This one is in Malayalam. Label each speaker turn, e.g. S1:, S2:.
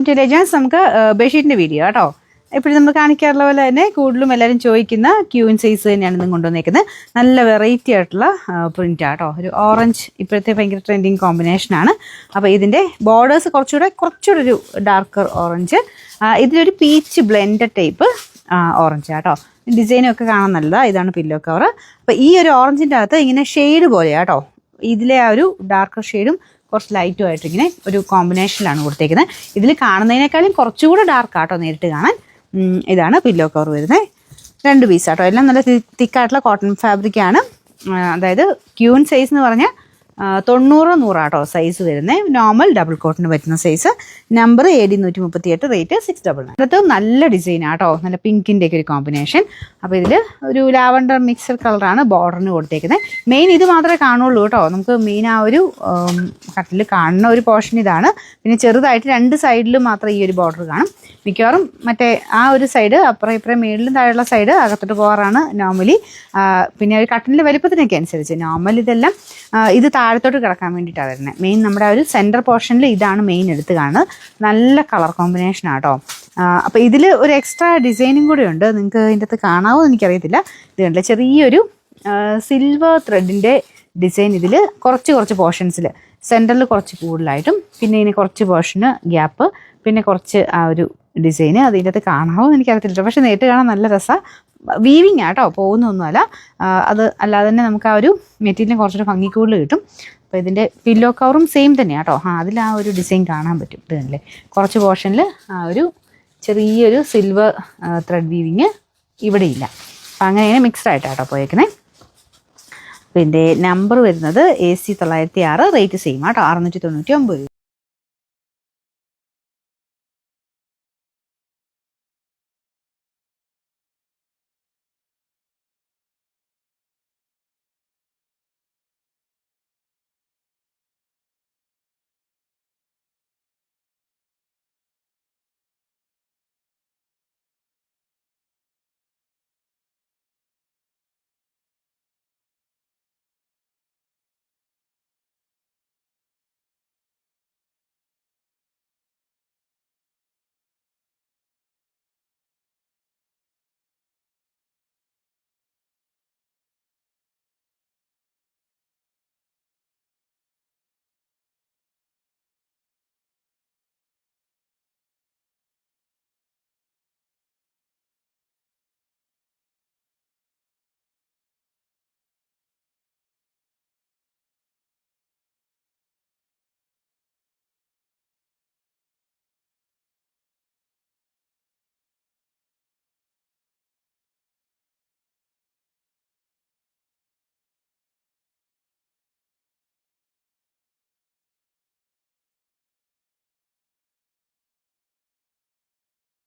S1: ഇന്റലിജൻസ് നമുക്ക് ബെഡ്ഷീറ്റിന്റെ വീഡിയോ കേട്ടോ. എപ്പോഴും നമ്മൾ കാണിക്കാറുള്ള പോലെ തന്നെ കൂടുതലും എല്ലാവരും ചോദിക്കുന്ന ക്യൂൻ സൈസ് തന്നെയാണ് ഇന്ന് കൊണ്ടുവന്നേക്കുന്നത്. നല്ല വെറൈറ്റി ആയിട്ടുള്ള പ്രിന്റ് ആട്ടോ. ഒരു ഓറഞ്ച് ഇപ്പോഴത്തെ ഭയങ്കര ട്രെൻഡിങ് കോമ്പിനേഷനാണ്. അപ്പോൾ ഇതിൻ്റെ ബോർഡേഴ്സ് കുറച്ചുകൂടെ ഒരു ഡാർക്കർ ഓറഞ്ച്, ഇതിലൊരു പീച്ച് ബ്ലെൻഡഡ് ടൈപ്പ് ഓറഞ്ച് ആട്ടോ. ഡിസൈനൊക്കെ കാണാൻ നല്ലതാണ്. ഇതാണ് പില്ലോ കവർ. അപ്പോൾ ഈ ഒരു ഓറഞ്ചിൻ്റെ അകത്ത് ഇങ്ങനെ ഷെയ്ഡ് പോലെയാട്ടോ. ഇതിലെ ആ ഒരു ഡാർക്കർ ഷെയ്ഡും കുറച്ച് ലൈറ്റും ആയിട്ട് ഇങ്ങനെ ഒരു കോമ്പിനേഷനിലാണ് കൊടുത്തേക്കുന്നത്. ഇതിൽ കാണുന്നതിനേക്കാളും കുറച്ചുകൂടെ ഡാർക്കാട്ടോ നേരിട്ട് കാണാൻ. ഇതാണ് പില്ലോ കവർ വരുന്നത്. 2 പീസാട്ടോ. എല്ലാം നല്ല തിക്കായിട്ടുള്ള കോട്ടൺ ഫാബ്രിക്കാണ്. അതായത് ക്യൂൻ സൈസ് എന്ന് പറഞ്ഞാൽ 90-100 ആട്ടോ സൈസ് വരുന്നത്. നോർമൽ ഡബിൾ കോട്ടിന് പറ്റുന്ന സൈസ്. Number AD 138, rate 699. അടുത്തും നല്ല ഡിസൈൻ ആട്ടോ. നല്ല പിങ്കിൻ്റെ ഒക്കെ ഒരു കോമ്പിനേഷൻ. അപ്പോൾ ഇതിൽ ഒരു ലാവണ്ടർ മിക്സഡ് കളറാണ് ബോർഡറിന് കൊടുത്തേക്കുന്നത്. മെയിൻ ഇത് മാത്രമേ കാണുള്ളൂ കേട്ടോ. നമുക്ക് മെയിൻ ആ ഒരു കട്ടിൽ കാണുന്ന ഒരു പോർഷൻ ഇതാണ്. പിന്നെ ചെറുതായിട്ട് 2 സൈഡിലും മാത്രം ഈ ഒരു ബോർഡർ കാണും. മിക്കവാറും മറ്റേ ആ ഒരു സൈഡ് അപ്പുറം ഇപ്പുറം മേളിലും താഴെയുള്ള സൈഡ് അകത്തോട്ട് പോകാറാണ് നോർമലി. പിന്നെ ഒരു കട്ടിലിൻ്റെ വലിപ്പത്തിനൊക്കെ അനുസരിച്ച് നോർമൽ ഇതെല്ലാം ഇത് താഴത്തോട്ട് കിടക്കാൻ വേണ്ടിയിട്ടാണ് വരുന്നത്. മെയിൻ നമ്മുടെ ആ ഒരു സെൻറ്റർ പോർഷനിൽ ഇതാണ് മെയിൻ എടുത്ത് കാണുന്നത്. നല്ല കളർ കോമ്പിനേഷൻ ആട്ടോ. അപ്പോൾ ഇതിൽ ഒരു എക്സ്ട്രാ ഡിസൈനും കൂടെ ഉണ്ട്. നിങ്ങൾക്ക് ഇതിൻ്റെ അകത്ത് കാണാമോ എനിക്കറിയത്തില്ല. ഇത് കണ്ടില്ല, ചെറിയൊരു സിൽവർ ത്രെഡിൻ്റെ ഡിസൈൻ ഇതിൽ കുറച്ച് പോർഷൻസിൽ സെൻറ്ററിൽ കുറച്ച് കൂടുതലായിട്ടും, പിന്നെ ഇതിന് കുറച്ച് പോർഷന് ഗ്യാപ്പ്, പിന്നെ കുറച്ച് ആ ഒരു ഡിസൈന് അതിൻ്റെ അകത്ത് കാണാമോ എനിക്കറിയത്തില്ല. പക്ഷേ നേരിട്ട് കാണാൻ നല്ല രസമാണ്. വീവിങ് ആട്ടോ, പോകുന്നൊന്നുമല്ല. അത് അല്ലാതെ തന്നെ നമുക്ക് ആ ഒരു മെറ്റീരിയലിന് കുറച്ചൊരു ഭംഗി കൂടുതൽ കിട്ടും. അപ്പോൾ ഇതിൻ്റെ പില്ലോ കവറും സെയിം തന്നെയാണ് കേട്ടോ. അതിൽ ആ ഒരു ഡിസൈൻ കാണാൻ പറ്റും. ഇതല്ലേ കുറച്ച് പോർഷനിൽ ആ ഒരു ചെറിയൊരു സിൽവർ ത്രെഡ് വീവിങ് ഇവിടെ ഇല്ല. അപ്പം അങ്ങനെയാണ് മിക്സ്ഡ് ആയിട്ടാട്ടോ പോയേക്കുന്നത്. പിന്നെ നമ്പർ വരുന്നത് AC 906, റേറ്റ് സെയിം ആട്ടോ, 699.